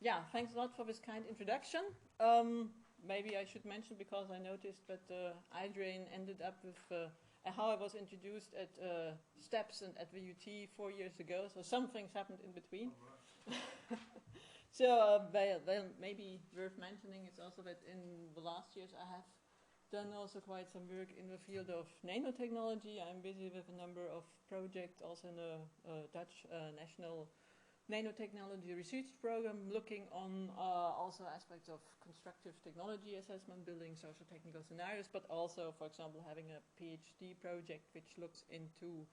Yeah, thanks a lot for this kind introduction. Maybe I should mention, because I noticed that iDrain ended up with how I was introduced at STEPS and at VUT 4 years ago, so some things happened in between. So maybe worth mentioning is also that in the last years I have done also quite some work in the field of nanotechnology. I'm busy with a number of projects also in the Dutch National Nanotechnology Research Program, looking on also aspects of constructive technology assessment, building social technical scenarios, but also, for example, having a PhD project which looks into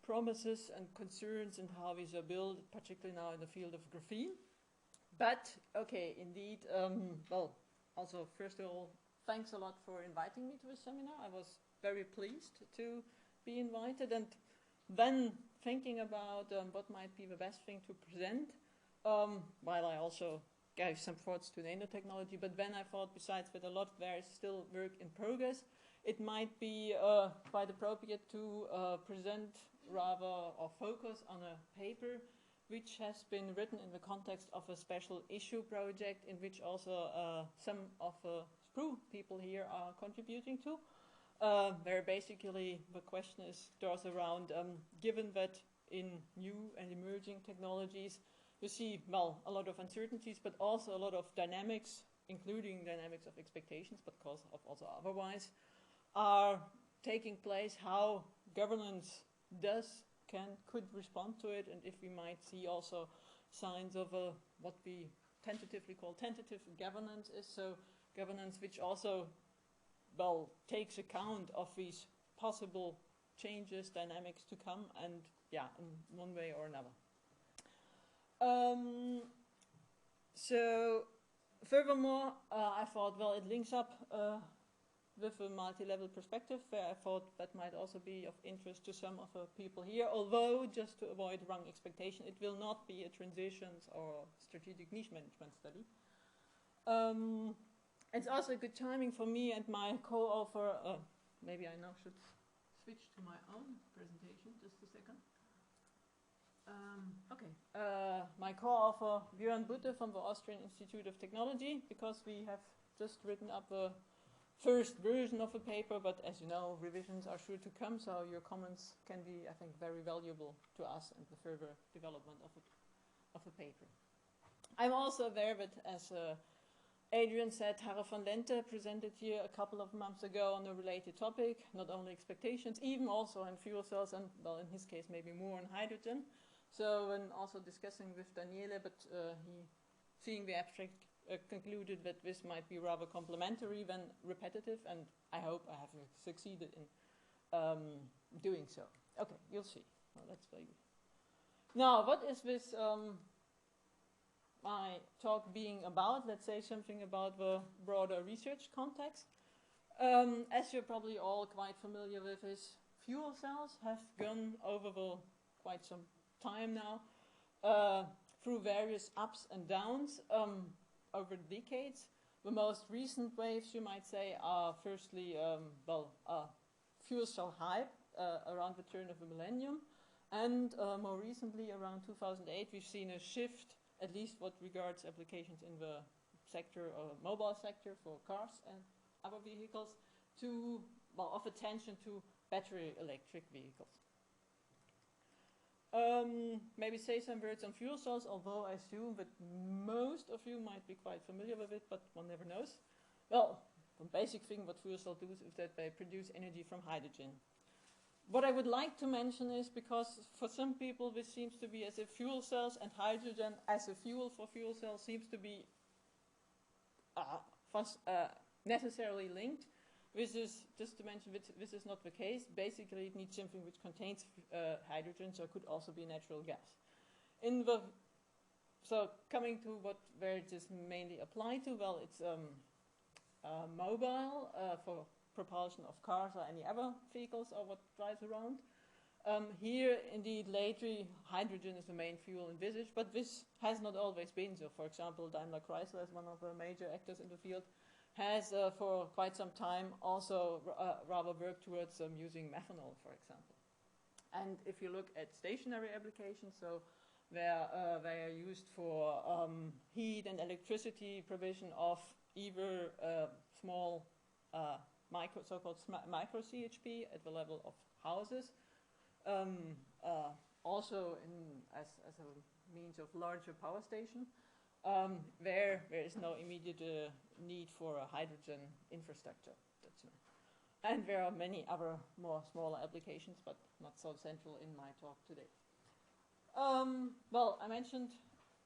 promises and concerns and how these are built, particularly now in the field of graphene. But, okay, indeed, well, also, first of all, thanks a lot for inviting me to this seminar. I was very pleased to be invited, and then thinking about what might be the best thing to present, while I also gave some thoughts to nanotechnology, but then I thought, besides that a lot there is still work in progress, it might be quite appropriate to present rather or focus on a paper which has been written in the context of a special issue project in which also some of the SPRU people here are contributing to. Where basically the question draws around, given that in new and emerging technologies you see, well, a lot of uncertainties, but also a lot of dynamics, including dynamics of expectations, but also otherwise, are taking place, how governance could respond to it, and if we might see also signs of what we tentatively call tentative governance is, so governance which also, well, takes account of these possible changes, dynamics to come, and yeah, in one way or another. So, furthermore, I thought, well, it links up with a multi-level perspective, where I thought that might also be of interest to some of the people here, although, just to avoid wrong expectation, it will not be a transitions or strategic niche management study. It's also good timing for me and my co-author. Maybe I now should switch to my own presentation, just a second. Okay. My co-author, Björn Butte from the Austrian Institute of Technology, because we have just written up the first version of the paper, but as you know, revisions are sure to come, so your comments can be, I think, very valuable to us and the further development of the paper. I'm also aware that, as Adrian said, Harre van Lente presented here a couple of months ago on a related topic, not only expectations, even also in fuel cells, and, well, in his case, maybe more on hydrogen. So, when also discussing with Daniele, but he, seeing the abstract, concluded that this might be rather complementary than repetitive, and I hope I have succeeded in doing so. Okay, you'll see. Well, that's very good. Now, what is this my talk being about? Let's say something about the broader research context. As you're probably all quite familiar with, is fuel cells have gone over quite some time now through various ups and downs over decades. The most recent waves, you might say, are firstly, fuel cell hype around the turn of the millennium, and more recently, around 2008, we've seen a shift, at least what regards applications in the sector, mobile sector for cars and other vehicles, to, well, of attention to battery electric vehicles. Maybe say some words on fuel cells, although I assume that most of you might be quite familiar with it, but one never knows. Well, the basic thing what fuel cells do is that they produce energy from hydrogen. What I would like to mention is, because for some people this seems to be as if fuel cells and hydrogen as a fuel for fuel cells seems to be necessarily linked. This is, just to mention, this is not the case. Basically, it needs something which contains hydrogen, so it could also be natural gas. So coming to where it is mainly applied to, well, it's mobile for propulsion of cars or any other vehicles or what drives around. Here, indeed, lately, hydrogen is the main fuel envisaged, but this has not always been so. For example, Daimler Chrysler is one of the major actors in the field, has for quite some time also rather worked towards using methanol, for example. And if you look at stationary applications, so where they are used for heat and electricity provision of either small so-called micro CHP at the level of houses, also as a means of larger power station, where there is no immediate need for a hydrogen infrastructure. And there are many other more smaller applications, but not so central in my talk today. Well, I mentioned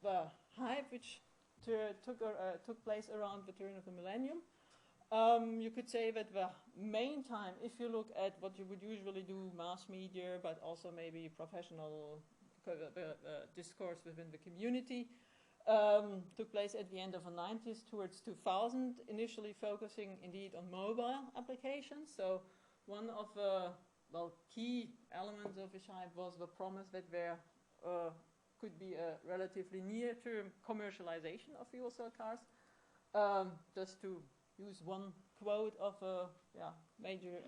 the hype which took place around the turn of the millennium. You could say that the main time, if you look at what you would usually do, mass media, but also maybe professional discourse within the community, took place at the end of the 90s towards 2000, initially focusing indeed on mobile applications. So one of the key elements of this hype was the promise that there could be a relatively near-term commercialization of fuel cell cars. Just to use one quote of a major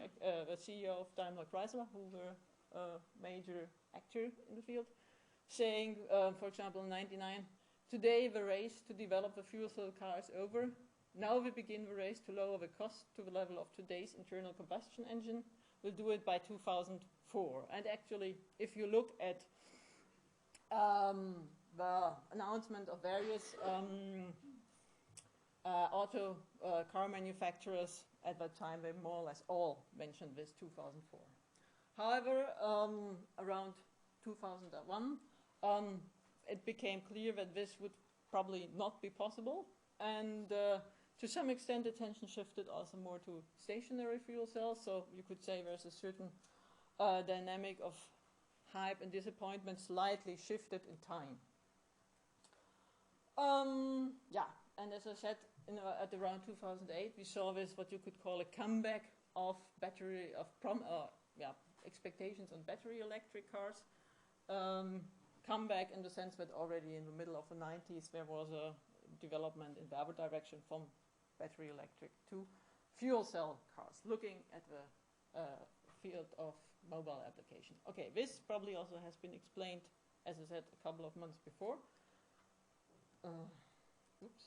CEO of Daimler Chrysler, who were a major actor in the field, saying, for example, in '99, today the race to develop the fuel cell car is over. Now we begin the race to lower the cost to the level of today's internal combustion engine. We'll do it by 2004. And actually, if you look at the announcement of various auto car manufacturers at that time, they more or less all mentioned this 2004. However, around 2001, it became clear that this would probably not be possible, and to some extent attention shifted also more to stationary fuel cells, so you could say there's a certain dynamic of hype and disappointment slightly shifted in time. And as I said, at around 2008, we saw this, what you could call a comeback of expectations on battery electric cars. Comeback in the sense that already in the middle of the 90s there was a development in the other direction from battery electric to fuel cell cars, looking at the field of mobile application. Okay, this probably also has been explained, as I said, a couple of months before. Oops.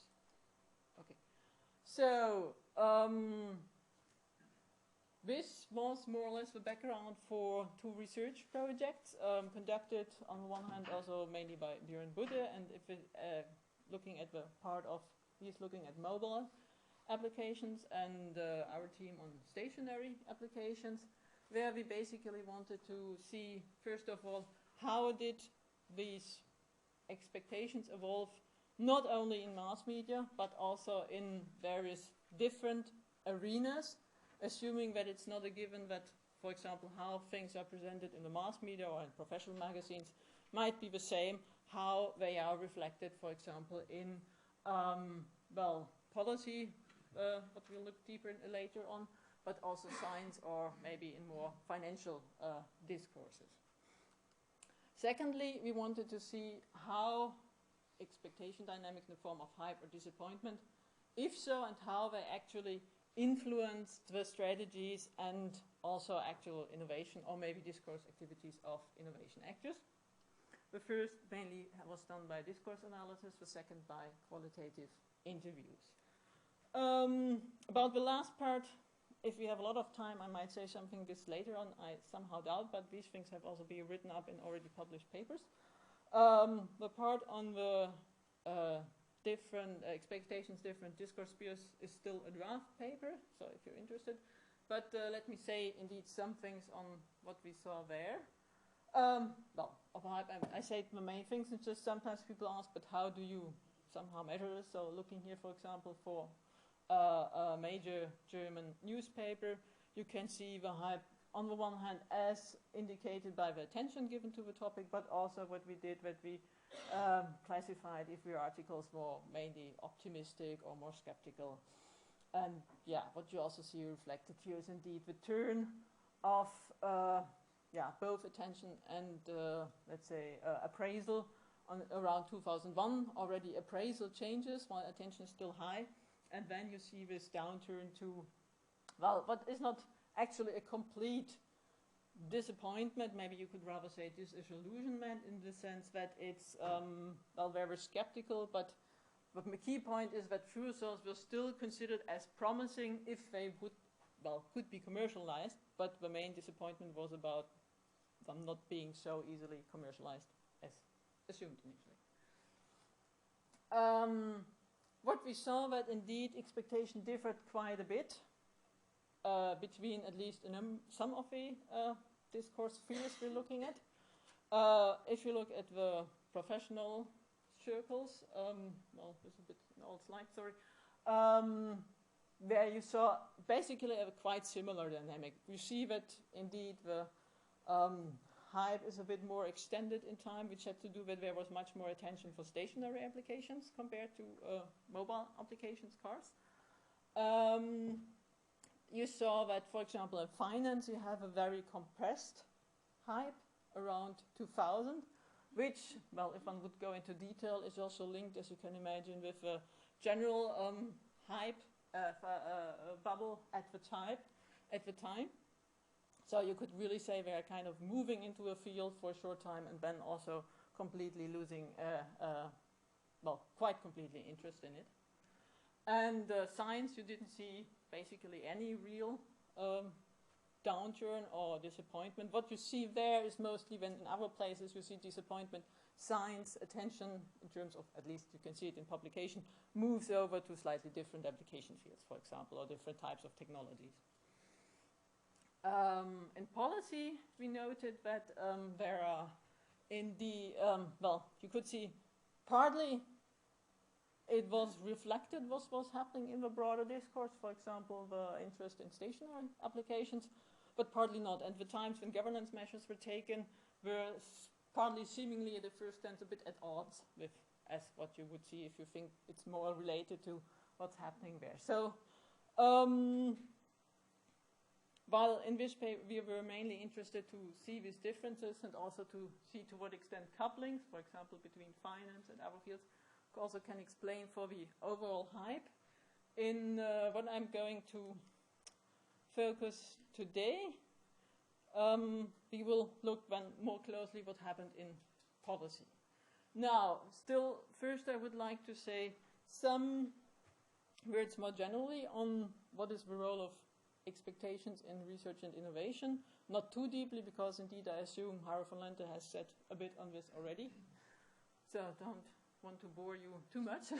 Okay. So, this was more or less the background for two research projects conducted on the one hand also mainly by Björn Budde, and if it, looking at the part of, he's looking at mobile applications, and our team on stationary applications, where we basically wanted to see, first of all, how did these expectations evolve not only in mass media, but also in various different arenas, assuming that it's not a given that, for example, how things are presented in the mass media or in professional magazines might be the same, how they are reflected, for example, in, policy, what we'll look deeper in later on, but also science or maybe in more financial discourses. Secondly, we wanted to see how expectation dynamics in the form of hype or disappointment, if so, and how they actually influenced the strategies and also actual innovation or maybe discourse activities of innovation actors. The first mainly was done by discourse analysis, the second by qualitative interviews. About the last part, if we have a lot of time, I might say something this later on, I somehow doubt, but these things have also been written up in already published papers. The part on the different expectations, different discourse spheres is still a draft paper, so if you're interested. But let me say indeed some things on what we saw there. I say the main things, it's just sometimes people ask, but how do you somehow measure this? So looking here, for example, for a major German newspaper, you can see the hype on the one hand as indicated by the attention given to the topic, but also what we did, that we classified if your articles were mainly optimistic or more skeptical. And what you also see reflected here is indeed the turn of both attention and let's say appraisal on around 2001. Already appraisal changes while attention is still high, and then you see this downturn to what is not actually a complete disappointment, maybe you could rather say disillusionment, in the sense that it's, well, very skeptical, but the key point is that fuel cells were still considered as promising if they would, well, could be commercialized, but the main disappointment was about them not being so easily commercialized as assumed initially. What we saw that indeed expectation differed quite a bit between at least some of the discourse fields we're looking at. If you look at the professional circles, well, this is a bit an old slide, sorry, where you saw basically a quite similar dynamic. You see that indeed the hype is a bit more extended in time, which had to do with there was much more attention for stationary applications compared to mobile applications, cars. You saw that, for example, in finance, you have a very compressed hype around 2000, which, well, if one would go into detail, is also linked, as you can imagine, with a general hype bubble at the time. So you could really say they are kind of moving into a field for a short time and then also completely losing, well, quite completely interest in it. And science, you didn't see basically any real downturn or disappointment. What you see there is mostly when in other places you see disappointment, science attention, in terms of, at least you can see it in publication, moves over to slightly different application fields, for example, or different types of technologies. In policy, we noted that there are in the, well, you could see partly it was reflected what was happening in the broader discourse, for example, the interest in stationary applications, but partly not. And the times when governance measures were taken were partly seemingly at the first glance a bit at odds with as what you would see if you think it's more related to what's happening there. So, while in this paper we were mainly interested to see these differences and also to see to what extent couplings, for example, between finance and other fields, also can explain for the overall hype. In what I'm going to focus today, we will look then more closely what happened in policy. Now, still, first I would like to say some words more generally on what is the role of expectations in research and innovation. Not too deeply, because indeed I assume Harro van Lente has said a bit on this already. So don't want to bore you too much.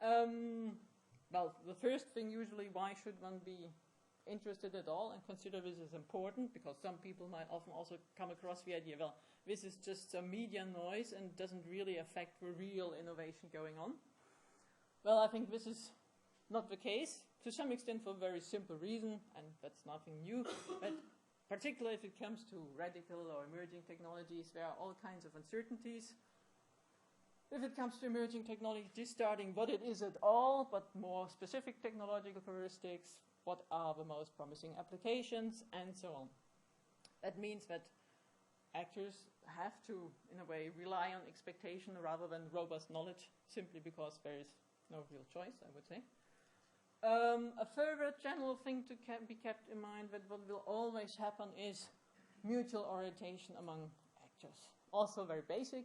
Well, the first thing usually, why should one be interested at all and consider this as important? Because some people might often also come across the idea, well, this is just some media noise and doesn't really affect the real innovation going on. Well, I think this is not the case, to some extent for a very simple reason, and that's nothing new, but particularly if it comes to radical or emerging technologies, there are all kinds of uncertainties. If it comes to emerging technology, starting what it is at all, but more specific technological characteristics, what are the most promising applications, and so on. That means that actors have to, in a way, rely on expectation rather than robust knowledge, simply because there is no real choice, I would say. A further general thing to be kept in mind that what will always happen is mutual orientation among actors. Also very basic.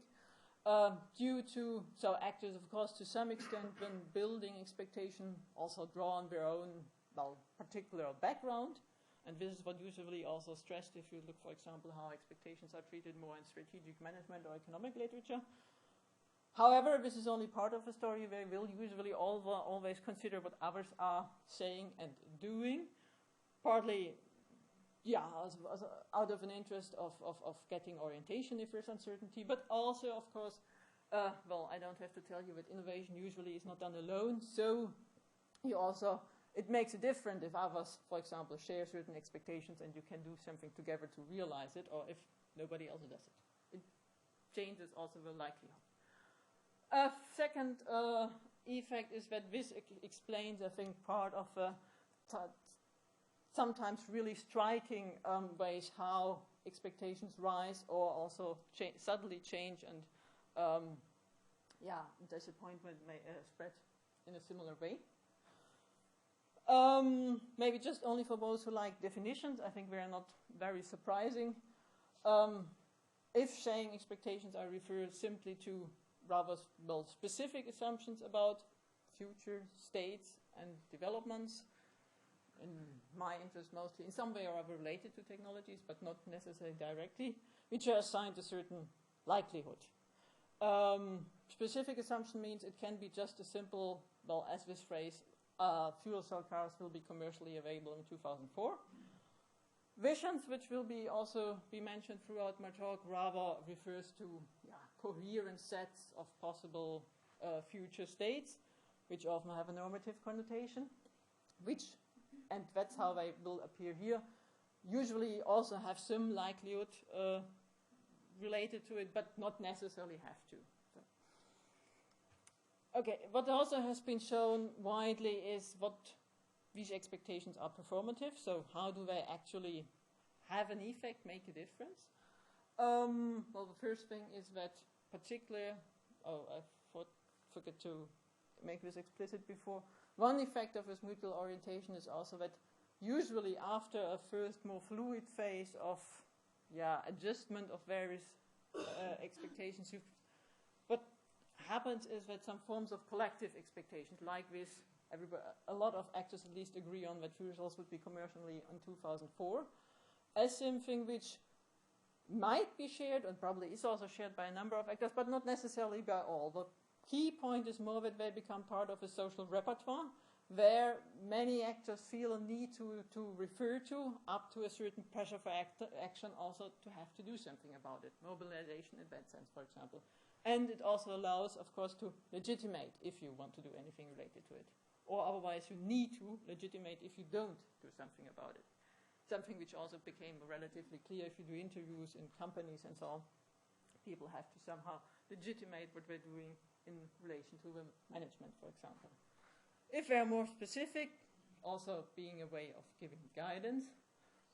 Due to, so actors, of course, to some extent, when building expectation, also draw on their own, well, particular background. And this is what usually also stressed if you look, for example, how expectations are treated more in strategic management or economic literature. However, this is only part of the story. They will usually always consider what others are saying and doing, partly, yeah, out of an interest of getting orientation if there's uncertainty, but also, of course, well, I don't have to tell you that innovation usually is not done alone, so you also, it makes a difference if others, for example, share certain expectations and you can do something together to realize it, or if nobody else does it. It changes also the likelihood. A second effect is that this explains, I think, part of sometimes really striking ways how expectations rise or also suddenly change, and yeah, disappointment may spread in a similar way. Maybe just only for those who like definitions, I think they're not very surprising. If saying expectations, I refer simply to rather specific assumptions about future states and developments. In my interest, mostly in some way or other related to technologies, but not necessarily directly, which are assigned a certain likelihood. Specific assumption means it can be just a simple, well, as this phrase, fuel cell cars will be commercially available in 2004. Visions, which will be also be mentioned throughout my talk, rather refers to coherent sets of possible future states, which often have a normative connotation, and that's how they will appear here, usually also have some likelihood related to it, but not necessarily have to. So. Okay, what also has been shown widely is what these expectations are performative, so how do they actually have an effect, make a difference? Well, the first thing is that I forgot to make this explicit before. One effect of this mutual orientation is also that usually after a first more fluid phase of adjustment of various expectations, what happens is that some forms of collective expectations like this, a lot of actors at least agree on that fuel cells would be commercially in 2004, as something which might be shared and probably is also shared by a number of actors, but not necessarily by all. The key point is more that they become part of a social repertoire where many actors feel a need to refer to, up to a certain pressure for action, also to have to do something about it. Mobilization in that sense, for example. And it also allows, of course, to legitimate if you want to do anything related to it. Or otherwise you need to legitimate if you don't do something about it. Something which also became relatively clear if you do interviews in companies and so on. People have to somehow legitimate what they're doing in relation to the management, for example. If they're more specific, also being a way of giving guidance.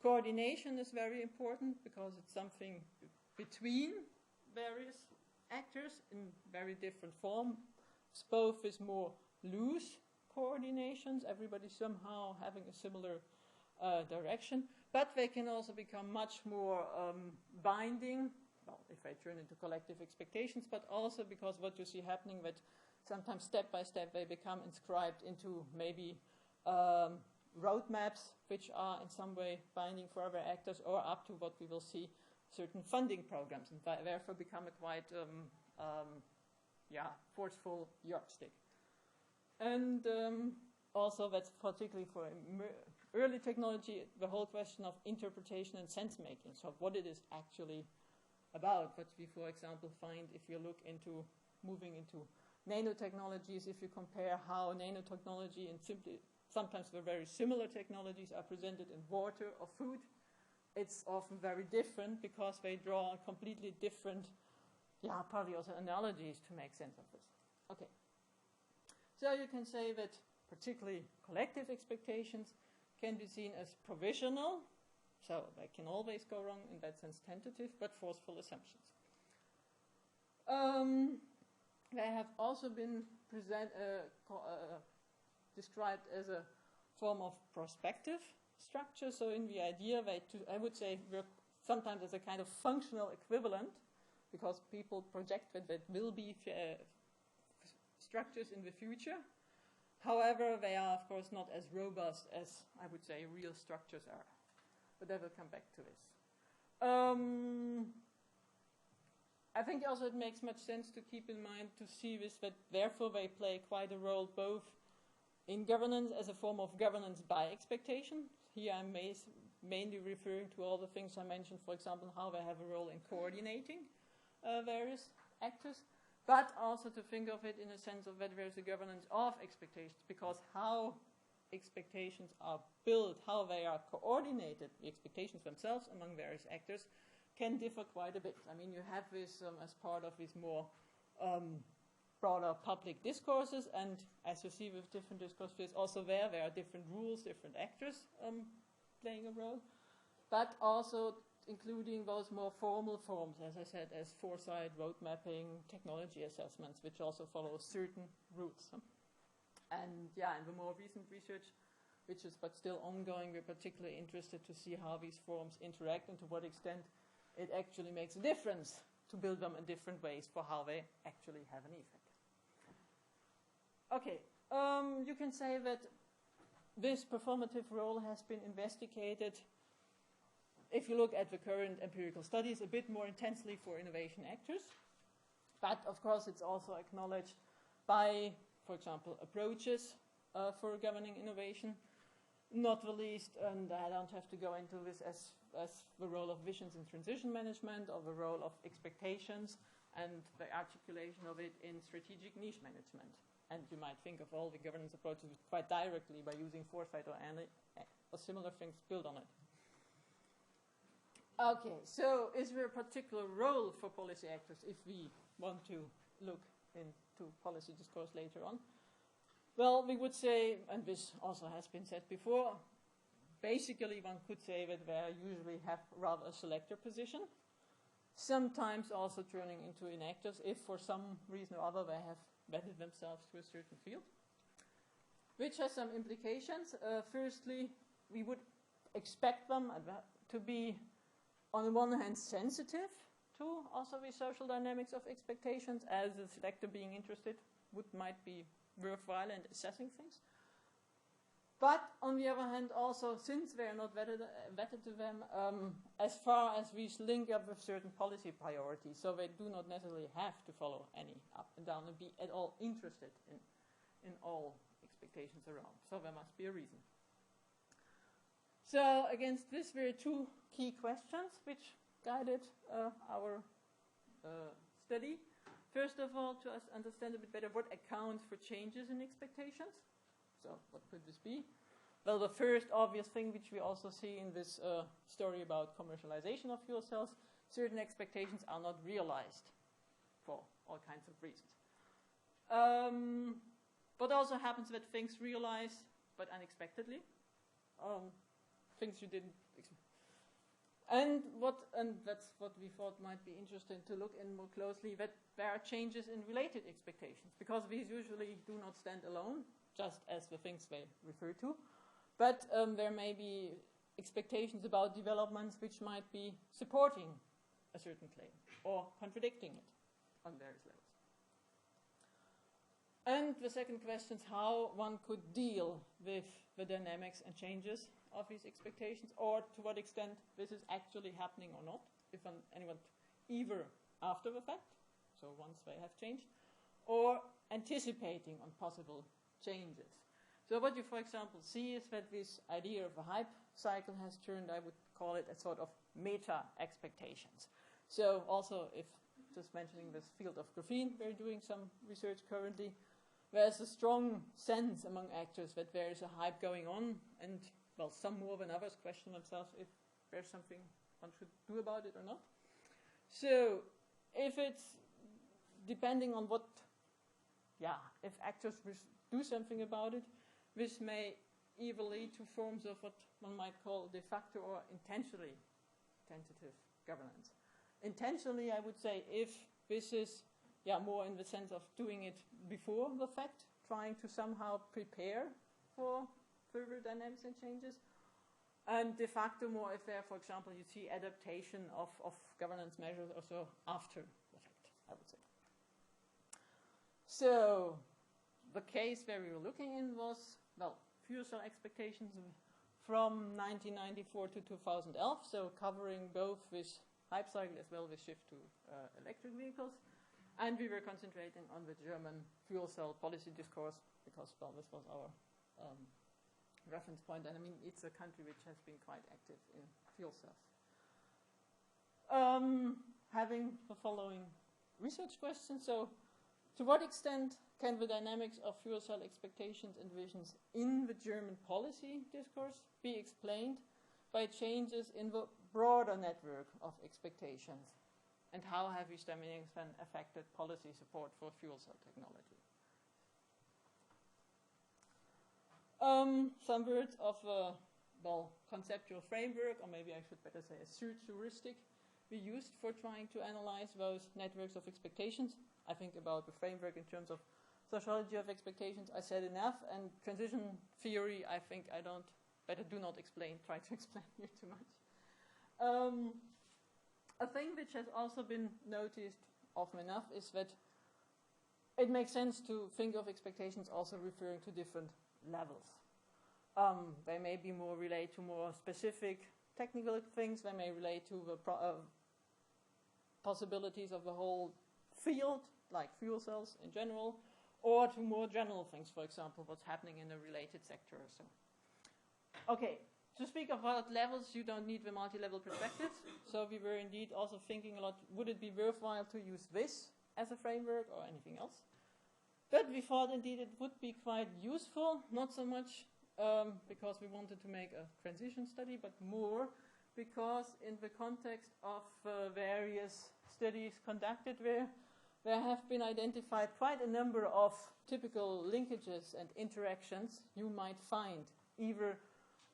Coordination is very important because it's something between various actors in very different forms. Both is more loose coordinations, everybody somehow having a similar direction, but they can also become much more binding, well, if they turn into collective expectations, but also because what you see happening that sometimes step by step they become inscribed into maybe roadmaps which are in some way binding for other actors, or up to what we will see, certain funding programs, and therefore become a quite forceful yardstick. And also that's particularly for early technology, the whole question of interpretation and sense making. So what it is actually about. What we, for example, find if you look into moving into nanotechnologies, if you compare how nanotechnology and sometimes the very similar technologies are presented in water or food, it's often very different because they draw completely different, probably also analogies to make sense of this. Okay. So you can say that particularly collective expectations can be seen as provisional, so they can always go wrong, in that sense tentative, but forceful assumptions. They have also been described as a form of prospective structure, so in the idea I would say work sometimes as a kind of functional equivalent, because people project that there will be structures in the future. However, they are, of course, not as robust as, I would say, real structures are. But I will come back to this. I think also it makes much sense to keep in mind to see this, that therefore they play quite a role both in governance as a form of governance by expectation. Here I'm mainly referring to all the things I mentioned, for example, how they have a role in coordinating various actors, but also to think of it in a sense of that there is a governance of expectations, because how expectations are built, how they are coordinated, the expectations themselves among various actors, can differ quite a bit. I mean, you have this as part of these more broader public discourses, and as you see with different discourses, also there are different rules, different actors playing a role, but also including those more formal forms, as I said, as foresight, road mapping, technology assessments, which also follow certain routes. And in the more recent research, which is but still ongoing. We're particularly interested to see how these forms interact and to what extent it actually makes a difference to build them in different ways for how they actually have an effect. Okay, you can say that this performative role has been investigated, if you look at the current empirical studies, a bit more intensely for innovation actors. But of course, it's also acknowledged by, for example, approaches for governing innovation, not the least, and I don't have to go into this as the role of visions in transition management, or the role of expectations, and the articulation of it in strategic niche management. And you might think of all the governance approaches quite directly by using foresight or similar things built on it. Okay, so is there a particular role for policy actors if we want to look into policy discourse later on? Well, we would say, and this also has been said before, basically one could say that they usually have rather a selector position, sometimes also turning into enactors if for some reason or other they have vetted themselves to a certain field, which has some implications. Firstly, we would expect them to be, on the one hand, sensitive to also the social dynamics of expectations, as a selector being interested might be worthwhile in assessing things. But on the other hand, also, since they are not vetted to them, as far as these link up with certain policy priorities, so they do not necessarily have to follow any up and down and be at all interested in all expectations around. So there must be a reason. So against this, there are two key questions which guided our study. First of all, to understand a bit better what accounts for changes in expectations. So what could this be? Well, the first obvious thing, which we also see in this story about commercialization of fuel cells, certain expectations are not realized for all kinds of reasons. What also happens that things realize, but unexpectedly, things you didn't expect. And that's what we thought might be interesting to look in more closely, that there are changes in related expectations, because these usually do not stand alone, just as the things they refer to, but there may be expectations about developments which might be supporting a certain claim or contradicting it on various levels. And the second question is how one could deal with the dynamics and changes of these expectations, or to what extent this is actually happening or not, if anyone, either after the fact, so once they have changed, or anticipating on possible changes. So what you, for example, see is that this idea of a hype cycle has turned, I would call it, a sort of meta expectations. So also, if just mentioning this field of graphene, we're doing some research currently, there's a strong sense among actors that there is a hype going on, and well, some more than others question themselves if there's something one should do about it or not. So if it's depending on what, if actors do something about it, this may either lead to forms of what one might call de facto or intentionally tentative governance. Intentionally, I would say, if this is more in the sense of doing it before the fact, trying to somehow prepare for further dynamics and changes, and de facto more if there, for example, you see adaptation of governance measures also after the fact, I would say. So the case where we were looking in was, well, fuel cell expectations from 1994 to 2011, so covering both this hype cycle as well as shift to electric vehicles. And we were concentrating on the German fuel cell policy discourse because, well, this was our reference point. And I mean, it's a country which has been quite active in fuel cells. Having the following research question. So, to what extent can the dynamics of fuel cell expectations and visions in the German policy discourse be explained by changes in the broader network of expectations? And how have these dynamics then affected policy support for fuel cell technology? Some words of a conceptual framework, or maybe I should better say a search heuristic, we used for trying to analyze those networks of expectations. I think about the framework in terms of sociology of expectations, I said enough, and transition theory, I think I better do not try to explain here too much. A thing which has also been noticed often enough is that it makes sense to think of expectations also referring to different levels. They may be more relate to more specific technical things. They may relate to the possibilities of the whole field, like fuel cells in general, or to more general things, for example, what's happening in a related sector or so. Okay, to speak of what levels, you don't need the multi-level perspective. So we were indeed also thinking a lot, would it be worthwhile to use this as a framework or anything else? But we thought indeed it would be quite useful, not so much because we wanted to make a transition study, but more because in the context of various studies conducted there have been identified quite a number of typical linkages and interactions you might find either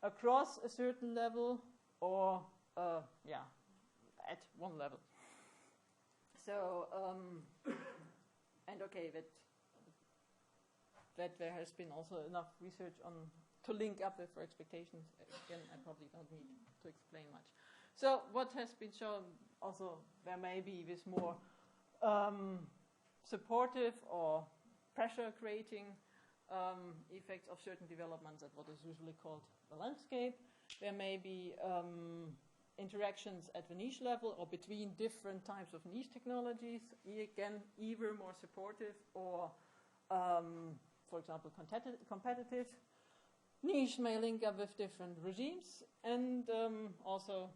across a certain level or at one level. So and okay, that there has been also enough research on to link up with our expectations. Again, I probably don't need to explain much. So what has been shown also, there may be this more supportive or pressure creating effects of certain developments at what is usually called the landscape. There may be interactions at the niche level or between different types of niche technologies, again, either more supportive or, for example, competitive. Niche may link up with different regimes, and also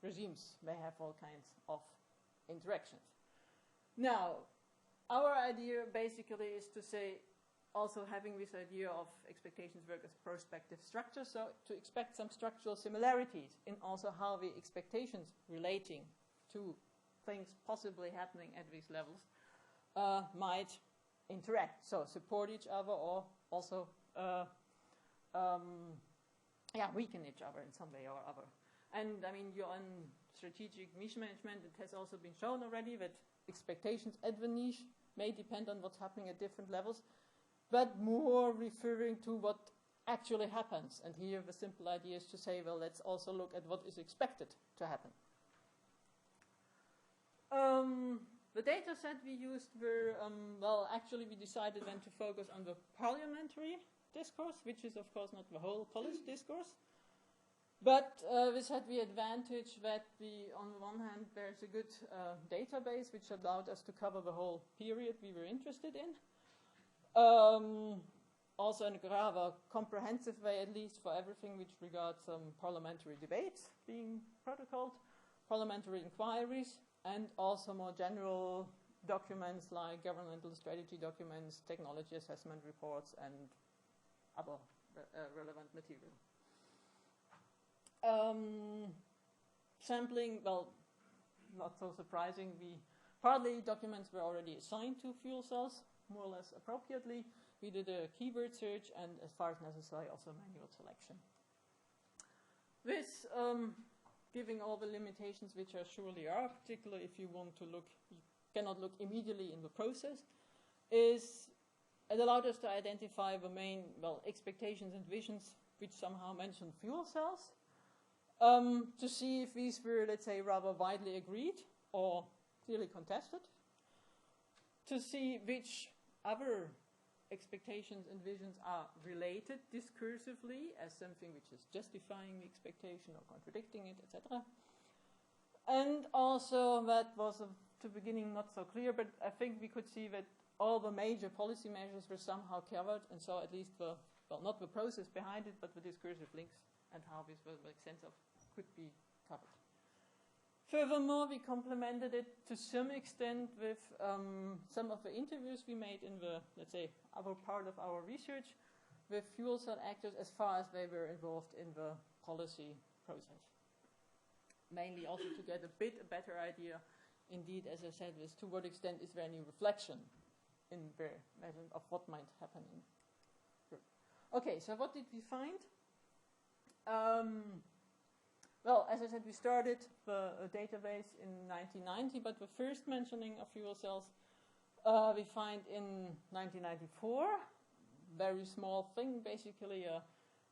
regimes may have all kinds of interactions. Now, our idea basically is to say, also having this idea of expectations work as prospective structure, so to expect some structural similarities in also how the expectations relating to things possibly happening at these levels might interact, so support each other or also weaken each other in some way or other. And I mean, you're on strategic niche management, it has also been shown already that expectations at the niche may depend on what's happening at different levels, but more referring to what actually happens. And here the simple idea is to say, well, let's also look at what is expected to happen. The data set we used were, actually we decided then to focus on the parliamentary discourse, which is of course not the whole college discourse. But this had the advantage that on the one hand, there's a good database which allowed us to cover the whole period we were interested in. Also in a rather comprehensive way, at least for everything which regards parliamentary debates being protocoled, parliamentary inquiries, and also more general documents like governmental strategy documents, technology assessment reports, and other relevant material. Sampling, well, not so surprising, partly documents were already assigned to fuel cells, more or less appropriately. We did a keyword search and, as far as necessary, also manual selection. This, giving all the limitations which there surely are, particularly if you want to look, you cannot look immediately in the process, it allowed us to identify the main, expectations and visions which somehow mention fuel cells, to see if these were, let's say, rather widely agreed or clearly contested, to see which other expectations and visions are related discursively as something which is justifying the expectation or contradicting it, etc. And also that was, to the beginning, not so clear, but I think we could see that all the major policy measures were somehow covered, and so at least not the process behind it, but the discursive links and how this will make sense of could be covered. Furthermore, we complemented it to some extent with some of the interviews we made in the, let's say, other part of our research with fuel cell actors as far as they were involved in the policy process. Mainly also to get a better idea, indeed, as I said, is to what extent is there any reflection in their measurement of what might happen in Europe. Okay, so what did we find? Well, as I said, we started the database in 1990, but the first mentioning of fuel cells We find in 1994, very small thing, basically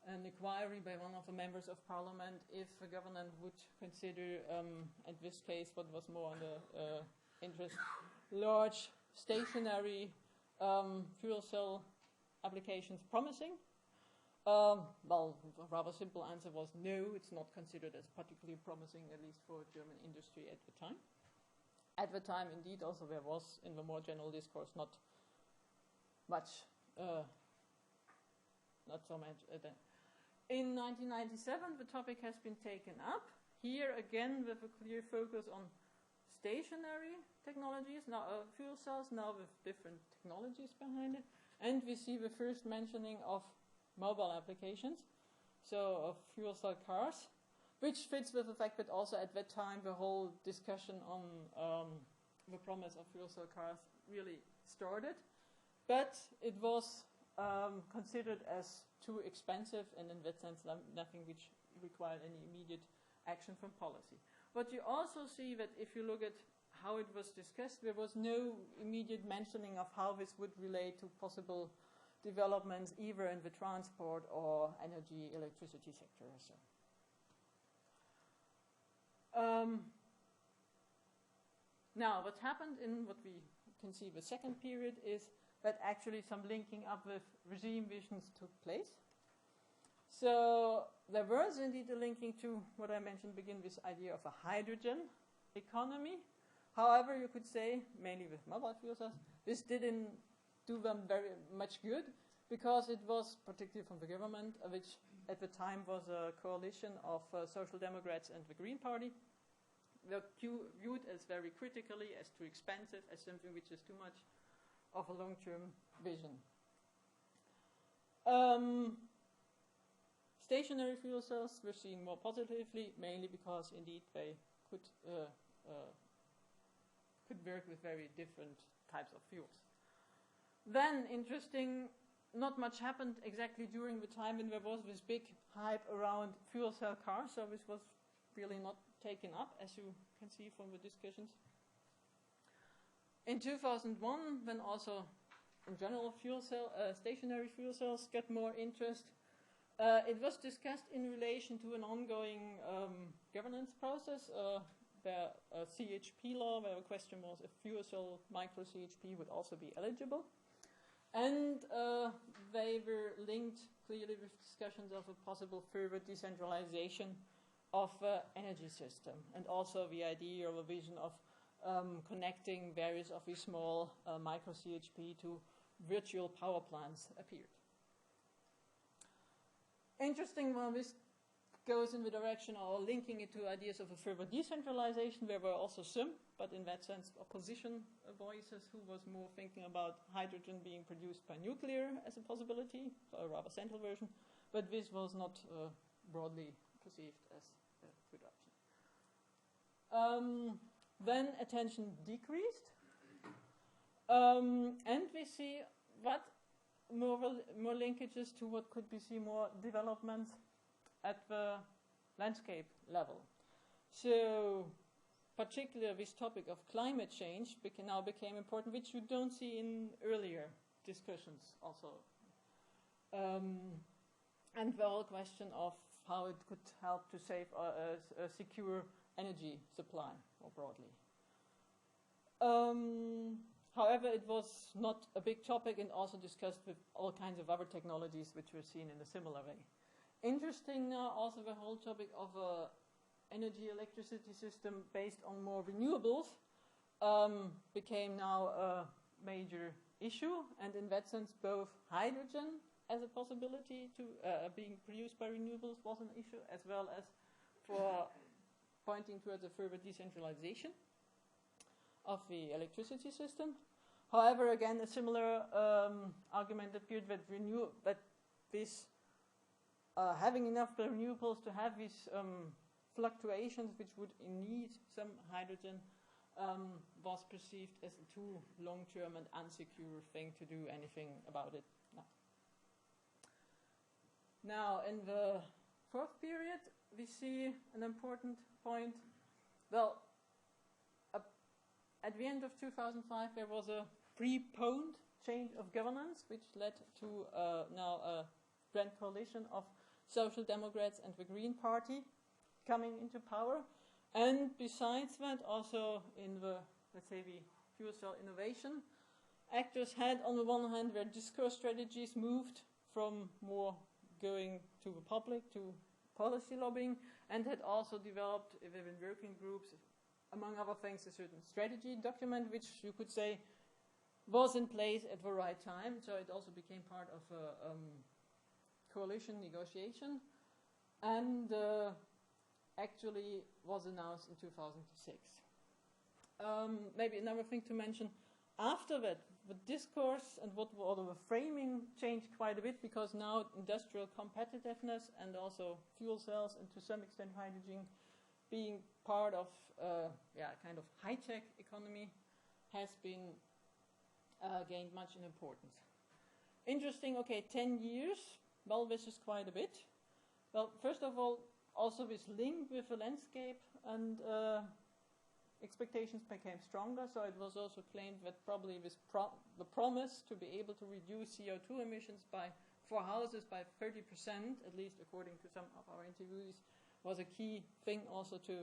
an inquiry by one of the members of parliament if a government would consider, in this case, what was more on the interest, large stationary fuel cell applications promising. Well, a rather simple answer was no, it's not considered as particularly promising, at least for German industry at the time. At the time, indeed, also there was, in the more general discourse, not so much. In 1997, the topic has been taken up. Here again, with a clear focus on stationary technologies, now fuel cells, now with different technologies behind it. And we see the first mentioning of mobile applications, so of fuel cell cars, which fits with the fact that also at that time the whole discussion on the promise of fuel cell cars really started. But it was considered as too expensive, and in that sense nothing which required any immediate action from policy. But you also see that if you look at how it was discussed, there was no immediate mentioning of how this would relate to possible developments either in the transport or energy, electricity sector or so. Now, what happened in what we can see the second period is that actually some linking up with regime visions took place. So there was indeed a linking to what I mentioned begin this idea of a hydrogen economy. However, you could say, mainly with mobile fuel cells, this didn't do them very much good, because it was, particularly from the government, which at the time was a coalition of Social Democrats and the Green Party, were viewed as very critically, as too expensive, as something which is too much of a long-term vision. Stationary fuel cells were seen more positively, mainly because indeed they could work with very different types of fuels. Then, interesting, not much happened exactly during the time when there was this big hype around fuel cell cars, so this was really not taken up, as you can see from the discussions. In 2001, when also in general stationary fuel cells got more interest, it was discussed in relation to an ongoing governance process. The CHP law, where the question was if fuel cell micro CHP would also be eligible. And they were linked clearly with discussions of a possible further decentralization of energy system, and also the idea or a vision of connecting various of these small micro CHP to virtual power plants appeared. Interesting, well, this goes in the direction of linking it to ideas of a further decentralization. There were also some, but in that sense, opposition voices who was more thinking about hydrogen being produced by nuclear as a possibility, so a rather central version, but this was not broadly perceived as a good option. Then attention decreased, and we see what more linkages to what could be seen more developments at the landscape level. So, particularly this topic of climate change now became important, which you don't see in earlier discussions also. And the whole question of how it could help to save a secure energy supply more broadly. However, it was not a big topic and also discussed with all kinds of other technologies which were seen in a similar way. Interesting now also the whole topic of energy electricity system based on more renewables became now a major issue, and in that sense both hydrogen as a possibility to being produced by renewables was an issue, as well as for pointing towards a further decentralization of the electricity system. However, again, a similar argument appeared that this having enough renewables to have these fluctuations which would need some hydrogen was perceived as a too long-term and unsecure thing to do anything about it now. Now, in the fourth period, we see an important point. Well, at the end of 2005, there was a preponed change of governance, which led to now a grand coalition of Social Democrats and the Green Party coming into power. And besides that, also in the, let's say, the fuel cell innovation, actors had, on the one hand, their discourse strategies moved from more going to the public to policy lobbying, and had also developed within working groups, among other things, a certain strategy document, which you could say was in place at the right time. So it also became part of a coalition negotiation, and actually was announced in 2006. Maybe another thing to mention, after that, the discourse and the framing changed quite a bit, because now industrial competitiveness and also fuel cells and to some extent hydrogen being part of kind of high-tech economy has been gained much in importance. Interesting, okay, 10 years, well, this is quite a bit. Well, first of all, also this link with the landscape and expectations became stronger, so it was also claimed that probably this the promise to be able to reduce CO2 emissions for houses by 30%, at least according to some of our interviewees, was a key thing also to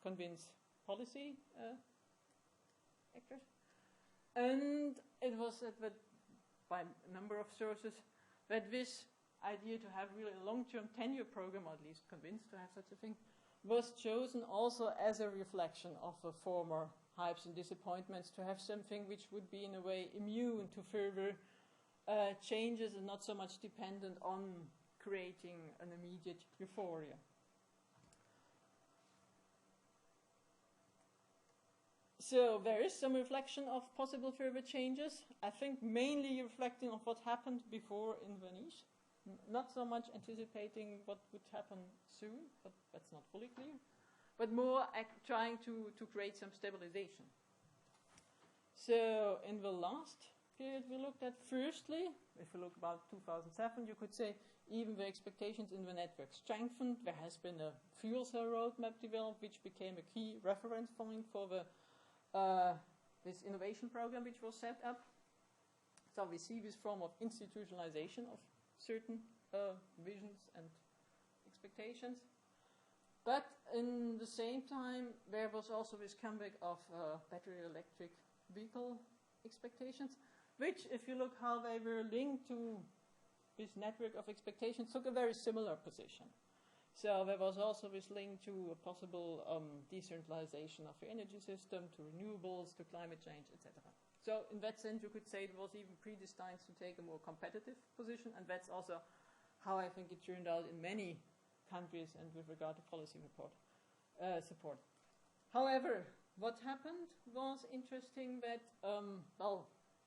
convince policy actors. And it was said that by a number of sources that this idea to have really a long-term 10-year program, or at least convinced to have such a thing, was chosen also as a reflection of the former hypes and disappointments, to have something which would be in a way immune to further changes and not so much dependent on creating an immediate euphoria. So there is some reflection of possible further changes. I think mainly reflecting on what happened before in Venice. Not so much anticipating what would happen soon, but that's not fully clear. But more trying to create some stabilization. So in the last period we looked at, firstly, if we look about 2007, you could say even the expectations in the network strengthened. There has been a fuel cell roadmap developed, which became a key reference point for the this innovation program which was set up. So we see this form of institutionalization of certain visions and expectations. But in the same time, there was also this comeback of battery electric vehicle expectations, which, if you look how they were linked to this network of expectations, took a very similar position. So there was also this link to a possible decentralization of the energy system, to renewables, to climate change, etc. So in that sense, you could say it was even predestined to take a more competitive position, and that's also how I think it turned out in many countries and with regard to policy support. However, what happened was interesting that,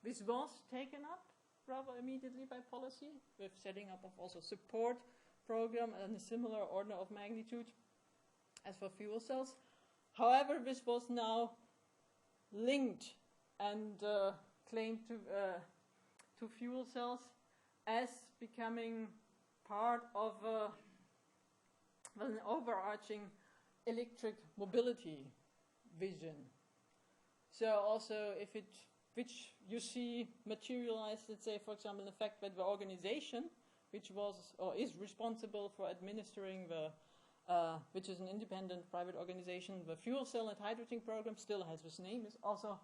this was taken up rather immediately by policy, with setting up of also support program and a similar order of magnitude as for fuel cells. However, this was now linked and claimed to fuel cells as becoming part of an overarching electric mobility vision. So also if it, which you see materialized, let's say, for example, the fact that the organization which was or is responsible for administering the, which is an independent private organization, the fuel cell and hydrogen program still has this name, is also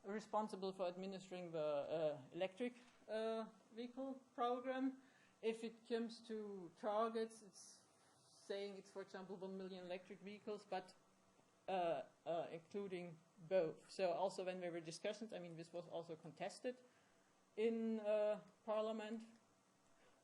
responsible for administering the electric vehicle program. If it comes to targets, it's saying it's, for example, 1 million electric vehicles, but including both. So also when there were discussions, I mean, this was also contested in Parliament.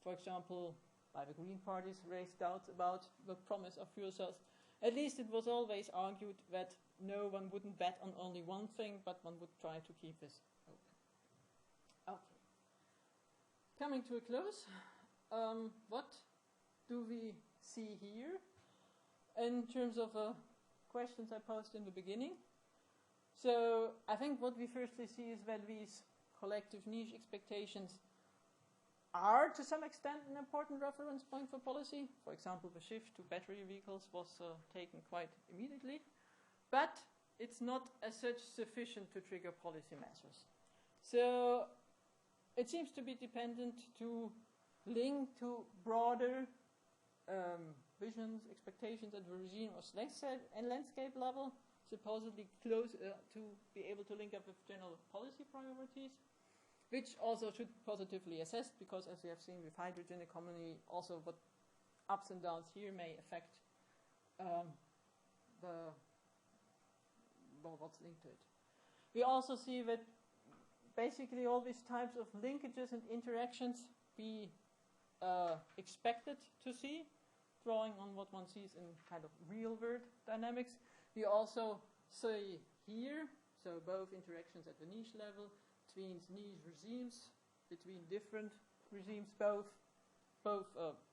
For example, by the Green parties raised doubts about the promise of fuel cells. At least it was always argued that no one wouldn't bet on only one thing, but one would try to keep this open. Okay. Coming to a close, what do we see here in terms of questions I posed in the beginning? So I think what we firstly see is that these collective niche expectations are to some extent an important reference point for policy. For example, the shift to battery vehicles was taken quite immediately, but it's not as such sufficient to trigger policy measures. So it seems to be dependent to link to broader visions, expectations at the regime or landscape level, supposedly close to be able to link up with general policy priorities, which also should positively assessed, because as we have seen with hydrogen economy, also what ups and downs here may affect what's linked to it. We also see that basically all these types of linkages and interactions we expected to see, drawing on what one sees in kind of real-world dynamics. We also see here, so both interactions at the niche level, between niche regimes, between different regimes, both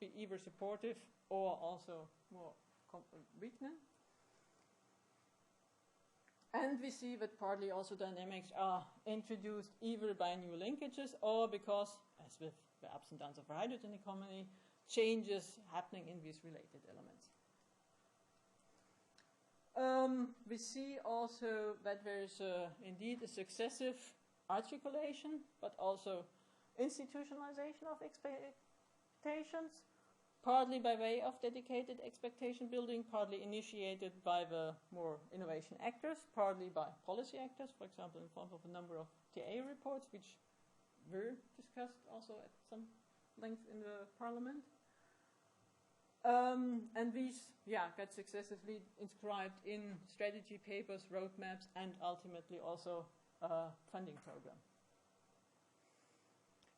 be either supportive or also more weakening. And we see that partly also dynamics are introduced either by new linkages or because, as with the ups and downs of the hydrogen economy, changes happening in these related elements. We see also that there is indeed a successive articulation, but also institutionalization of expectations, partly by way of dedicated expectation building, partly initiated by the more innovation actors, partly by policy actors, for example, in form of a number of TA reports, which were discussed also at some length in the parliament. And these, get successively inscribed in strategy papers, roadmaps, and ultimately also a funding program.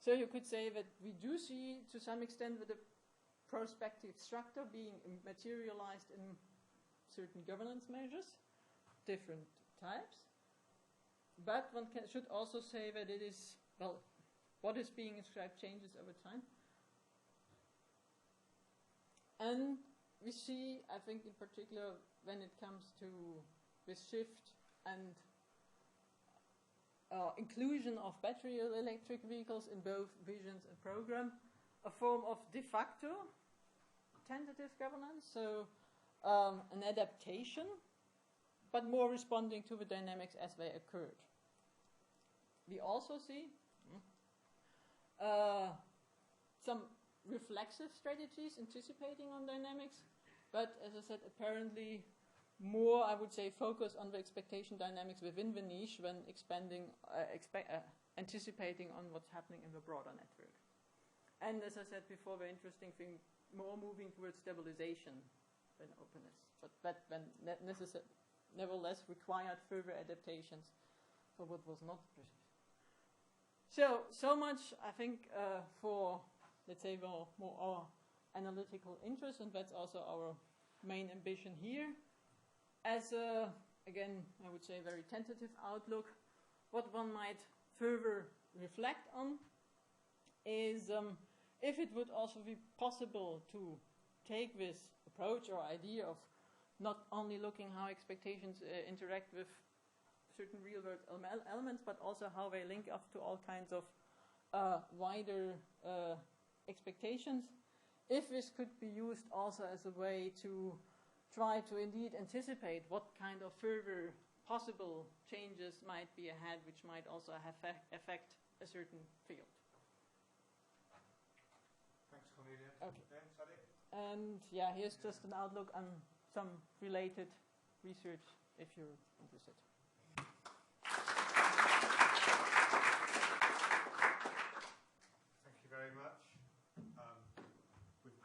So you could say that we do see, to some extent, that the prospective structure being materialized in certain governance measures, different types. But one should also say that it is, well, what is being inscribed changes over time. And we see, I think in particular, when it comes to this shift and inclusion of battery electric vehicles in both visions and program, a form of de facto tentative governance, so an adaptation, but more responding to the dynamics as they occurred. We also see some reflexive strategies anticipating on dynamics, but as I said, apparently more, I would say, focus on the expectation dynamics within the niche when anticipating on what's happening in the broader network. And as I said before, the interesting thing, more moving towards stabilization than openness, but that then nevertheless required further adaptations for what was not perceived. So much, I think, for, let's say, more our analytical interest, and that's also our main ambition here. As a, again, I would say, very tentative outlook, what one might further reflect on is if it would also be possible to take this approach or idea of not only looking how expectations interact with certain real-world elements, but also how they link up to all kinds of wider expectations, if this could be used also as a way to try to indeed anticipate what kind of further possible changes might be ahead, which might also affect a certain field. Thanks, Kornelia. Okay. And here's just an outlook on some related research if you're interested.